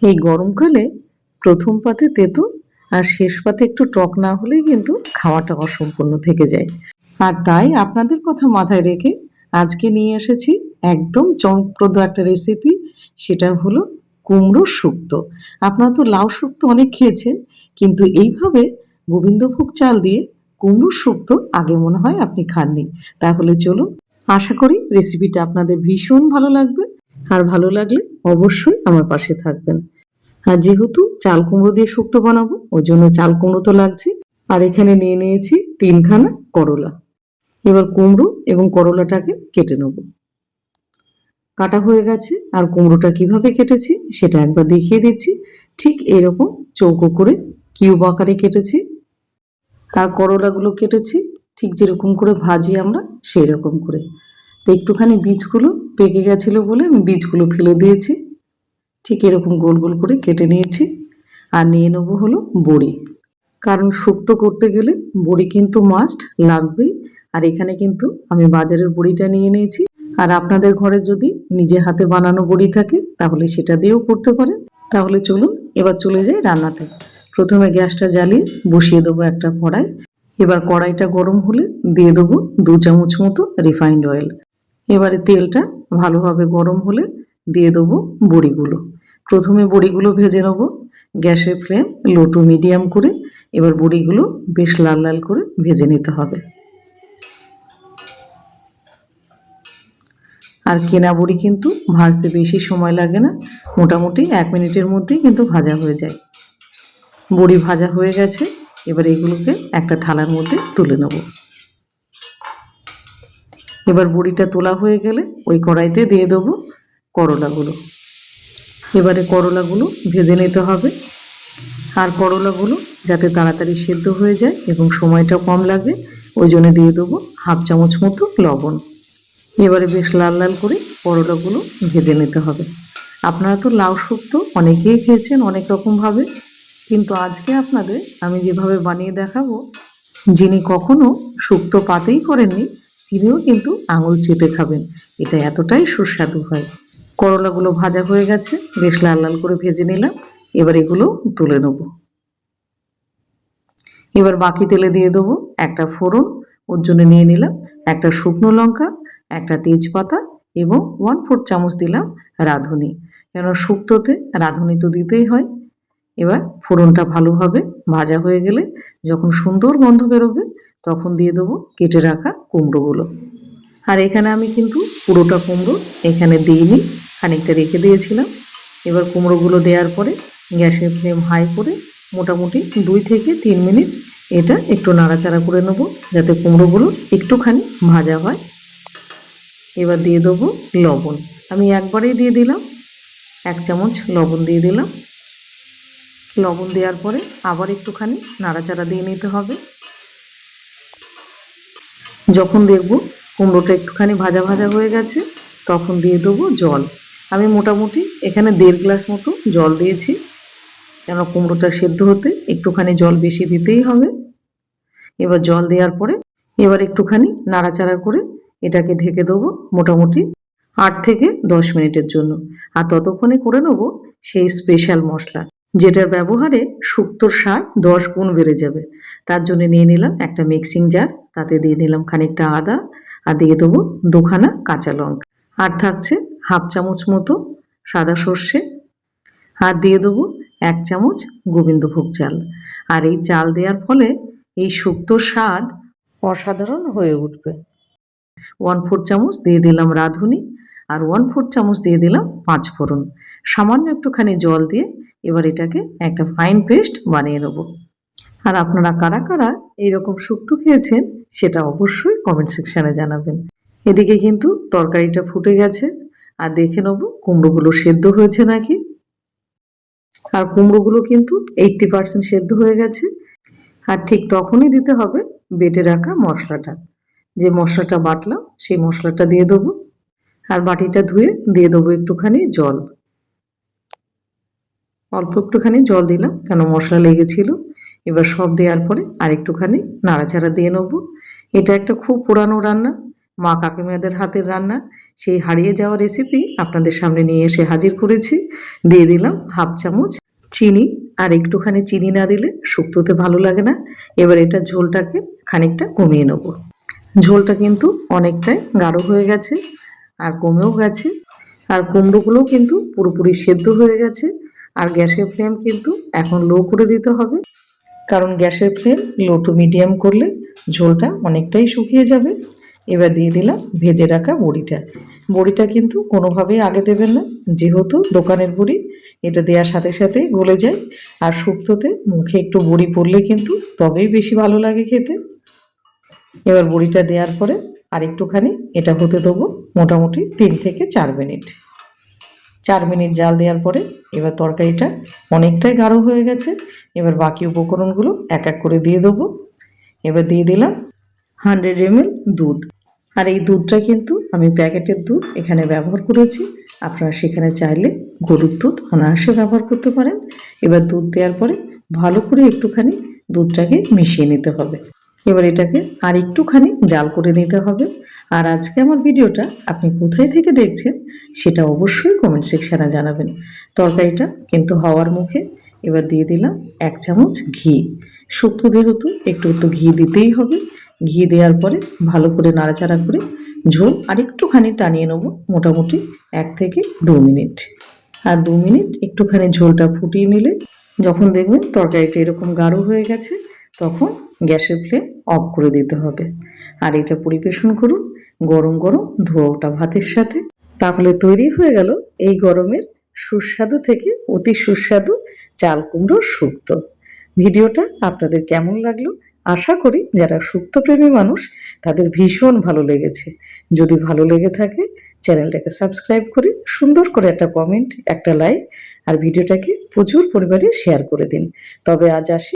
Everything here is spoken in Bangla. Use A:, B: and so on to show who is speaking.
A: এই গরমকালে প্রথম পাতে তেতো আর শেষ পাতে একটু টক না হলেই কিন্তু খাওয়াটা অসম্পূর্ণ থেকে যায়। আর তাই আপনাদের কথা মাথায় রেখে আজকে নিয়ে এসেছি একদম চমকপ্রদ একটা রেসিপি। সেটা হলো কুমড়ো শুক্তো। আপনারা তো লাউ শুক্তো অনেক খেয়েছেন, কিন্তু এইভাবে গোবিন্দভোগ চাল দিয়ে কুমড়ো শুক্তো আগে মনে হয় আপনি খাননি। তাহলে চলুন, আশা করি রেসিপিটা আপনাদের ভীষণ ভালো লাগবে। আর ভালো লাগলে অবশ্যই আমার পাশে থাকবেন। আর যেহেতু চাল কুমড়ো দিয়ে শুক্তো বানাবো, ওই জন্য চাল কুমড়ো তো লাগছে। আর এখানে নিয়ে নিয়েছি 3খানা করলা। এবার কুমড়ো এবং করলাটাকে কেটে নেব। কাটা হয়ে গেছে, আর কুমড়োটা কিভাবে কেটেছি সেটা একবার দেখিয়ে দিচ্ছি। ঠিক এরকম চৌকো করে কিউব আকারে কেটেছি। আর করলাগুলো কেটেছি ঠিক যেরকম করে ভাজি আমরা সেই রকম করে। তো একটুখানি বীজগুলো পেকে গেছিল বলে আমি বীজগুলো ফেলে দিয়েছি। ঠিক এরকম গোল গোল করে কেটে নিয়েছি। আর নিয়ে নেবো হলো বড়ি, কারণ শুক্তো করতে গেলে বড়ি কিন্তু মাস্ট লাগবেই। আর এখানে কিন্তু আমি বাজারের বড়িটা নিয়ে নিয়েছি। আর আপনাদের ঘরে যদি নিজে হাতে বানানো বড়ি থাকে তাহলে সেটা দিয়েও করতে পারেন। তাহলে চলুন এবার চলে যাই রান্নাতে। প্রথমে গ্যাসটা জ্বালিয়ে বসিয়ে দেবো একটা কড়াই। এবার কড়াইটা গরম হলে দিয়ে দেবো 2 চামচ মতো রিফাইন্ড অয়েল। এবারে তেলটা ভালোভাবে গরম হলে দিয়ে দেবো বড়িগুলো। প্রথমে বড়িগুলো ভেজে নেবো গ্যাসের ফ্লেম লো টু মিডিয়াম করে। এবার বড়িগুলো বেশ লাল লাল করে ভেজে নিতে হবে। আর কেনা বড়ি কিন্তু ভাজতে বেশি সময় লাগে না, মোটামুটি 1 মিনিটের মধ্যেই কিন্তু ভাজা হয়ে যায়। বড়ি ভাজা হয়ে গেছে, এবার এগুলোকে একটা থালার মধ্যে তুলে নেব। এবার বড়িটা তোলা হয়ে গেলে ওই কড়াইতে দিয়ে দেবো করলাগুলো। এবারে করলাগুলো ভেজে নিতে হবে। আর করলাগুলো যাতে তাড়াতাড়ি সেদ্ধ হয়ে যায় এবং সময়টা কম লাগে, ওই জন্য দিয়ে দেবো 1/2 চামচ মতো লবণ। এবারে বেশ লাল লাল করে করলাগুলো ভেজে নিতে হবে। আপনারা তো লাউ শুক্তো অনেকেই খেয়েছেন অনেক রকমভাবে, কিন্তু আজকে আপনাদের আমি যেভাবে বানিয়ে দেখাবো, যিনি কখনো শুক্তো পাতেই করেননি তিনিও কিন্তু আঙুল চেটে খাবেন। এটা এতটাই সুস্বাদু হয়। করলাগুলো ভাজা হয়ে গেছে, বেশ লাল লাল করে ভেজে নিলাম। এবার এগুলো তুলে নেব। এবার বাকি তেলে দিয়ে দেবো একটা ফোড়ন। ওর জন্য নিয়ে নিলাম একটা শুকনো লঙ্কা, একটা তেজপাতা এবং 1/4 চামচ দিলাম রাঁধুনি। কেন শুক্তোতে রাঁধুনি তো দিতেই হয়। এবার ফোড়নটা ভালোভাবে ভাজা হয়ে গেলে যখন সুন্দর গন্ধ বেরোবে তখন দিয়ে দেবো কেটে রাখা কুমড়োগুলো। আর এখানে আমি কিন্তু পুরোটা কুমড়ো এখানে দিইনি, খানিকটা রেখে দিয়েছিলাম। এবার কুমড়োগুলো দেওয়ার পরে গ্যাসের ফ্লেম হাই করে মোটামুটি 2 থেকে 3 মিনিট এটা একটু নাড়াচাড়া করে নেব, যাতে কুমড়োগুলো একটুখানি ভাজা হয়। এবার দিয়ে দেবো লবণ। আমি একবারেই দিয়ে দিলাম, 1 চামচ লবণ দিয়ে দিলাম। লবণ দেওয়ার পরে আবার একটুখানি নাড়াচাড়া দিয়ে নিতে হবে। যখন দেখব কুমড়োটা একটুখানি ভাজা ভাজা হয়ে গেছে তখন দিয়ে দেবো জল। আমি মোটামুটি এখানে 1.5 গ্লাস মতো জল দিয়েছি, কেন কুমড়োটা সেদ্ধ হতে একটুখানি জল বেশি দিতেই হবে। এবার জল দেওয়ার পরে এবার একটুখানি নাড়াচাড়া করে এটাকে ঢেকে দেবো মোটামুটি 8 থেকে 10 মিনিটের জন্য। আর ততক্ষণে করে নেবো সেই স্পেশাল মশলা, যেটার ব্যবহারে শুক্তোর স্বাদ 10 গুণ বেড়ে যাবে। তার জন্য নিয়ে নিলাম একটা মিক্সিং জার, তাতে দিয়ে দিলাম খানিকটা আদা, আর দিয়ে দেবো 2খানা কাঁচা লঙ্কা, আর থাকছে 1/2 চামচ মতো সাদা সর্ষে, আর দিয়ে দেবো 1 চামচ গোবিন্দভোগ চাল। আর এই চাল দেওয়ার ফলে এই শুক্তোর স্বাদ অসাধারণ হয়ে উঠবে। 1/4 চামচ দিয়ে দিলাম রাঁধুনি, আর 1/4 চামচ দিয়ে দিলাম 5 ফোড়ন। সামান্য একটুখানি জল দিয়ে এবার এটাকে একটা ফাইন পেস্ট বানিয়ে নেব। আর আপনারা কারা কারা এইরকম শুক্তো খেয়েছেন সেটা অবশ্যই কমেন্ট সেকশানে জানাবেন। এদিকে কিন্তু তরকারিটা ফুটে গেছে, আর দেখে নেব কুমড়োগুলো সেদ্ধ হয়েছে নাকি। আর কুমড়োগুলো কিন্তু 80% সেদ্ধ হয়ে গেছে। আর ঠিক তখনই দিতে হবে বেটে রাখা মশলাটা। যে মশলাটা বাটলাম সেই মশলাটা দিয়ে দেবো, আর বাটিটা ধুয়ে দিয়ে দেবো একটুখানি জল। অল্প একটুখানি জল দিলাম, কেন মশলা লেগেছিল। এবার সব দেওয়ার পরে আর একটুখানি নাড়াচাড়া দিয়ে নেবো। এটা একটা খুব পুরানো রান্না, মা কাকিমাদের হাতের রান্না, সেই হারিয়ে যাওয়া রেসিপি আপনাদের সামনে নিয়ে এসে হাজির করেছি। দিয়ে দিলাম হাফ চামচ চিনি, আর একটুখানি চিনি না দিলে শুক্তোতে ভালো লাগে না। এবার এটা ঝোলটাকে খানিকটা কমিয়ে নেব। ঝোলটা কিন্তু অনেকটাই গাঢ় হয়ে গেছে আর কমেও গেছে, আর কুমড়োগুলোও কিন্তু পুরোপুরি সেদ্ধ হয়ে গেছে। আর গ্যাসের ফ্লেম কিন্তু এখন লো করে দিতে হবে, কারণ গ্যাসের ফ্লেম লো টু মিডিয়াম করলে ঝোলটা অনেকটাই শুকিয়ে যাবে। এবার দিয়ে দিলাম ভেজে রাখা বড়িটা। বড়িটা কিন্তু কোনোভাবেই আগে দেবেন না, যেহেতু দোকানের বড়ি, এটা দেওয়ার সাথে সাথে গলে যায়। আর শুক্তোতে মুখে একটু বড়ি পড়লে কিন্তু তবেই বেশি ভালো লাগে খেতে। এবার বড়িটা দেওয়ার পরে আর একটুখানি এটা হতে দেবো, মোটামুটি 3 থেকে 4 মিনিট। 4 মিনিট জাল দেওয়ার পরে এবার তরকারিটা অনেকটাই গাঢ় হয়ে গেছে। এবার বাকি উপকরণগুলো এক এক করে দিয়ে দেবো। এবার দিয়ে দিলাম 100 ml দুধ। আর এই দুধটা কিন্তু আমি প্যাকেটের দুধ এখানে ব্যবহার করেছি, আপনারা সেখানে চাইলে গরুর দুধ অনায়াসে ব্যবহার করতে পারেন। এবার দুধ দেওয়ার পরে ভালো করে একটুখানি দুধটাকে মিশিয়ে নিতে হবে। এবার এটাকে আর একটুখানি জাল করে নিতে হবে। আর আজকে আমার ভিডিওটা আপনি কোথায় থেকে দেখছেন সেটা অবশ্যই কমেন্ট সেকশানে জানাবেন। তরকারিটা কিন্তু হওয়ার মুখে। এবার দিয়ে দিলাম 1 চামচ ঘি। শুক্তো যেহেতু একটু একটু ঘি দিতেই হবে। ঘি দেওয়ার পরে ভালো করে নাড়াচাড়া করে ঝোল আর একটুখানি টানিয়ে নেব, মোটামুটি 1 থেকে 2 মিনিট। আর 2 মিনিট একটুখানি ঝোলটা ফুটিয়ে নিলে, যখন দেখবেন তরকারিটা এরকম গাঢ় হয়ে গেছে, তখন গ্যাসের ফ্লেম অফ করে দিতে হবে। আর এটা পরিবেশন করুন গরম গরম ধোয়া ওঠা ভাতের সাথে। তাহলে তৈরি হয়ে গেল এই গরমের সুস্বাদু থেকে অতি সুস্বাদু চাল কুমড়োর শুক্তো। ভিডিওটা আপনাদের কেমন লাগলো? আশা করি যারা শুক্তোপ্রেমী মানুষ তাদের ভীষণ ভালো লেগেছে। যদি ভালো লেগে থাকে চ্যানেলটাকে সাবস্ক্রাইব করে সুন্দর করে একটা কমেন্ট, একটা লাইক আর ভিডিওটাকে প্রচুর পরিমাণে শেয়ার করে দিন। তবে আজ আসি।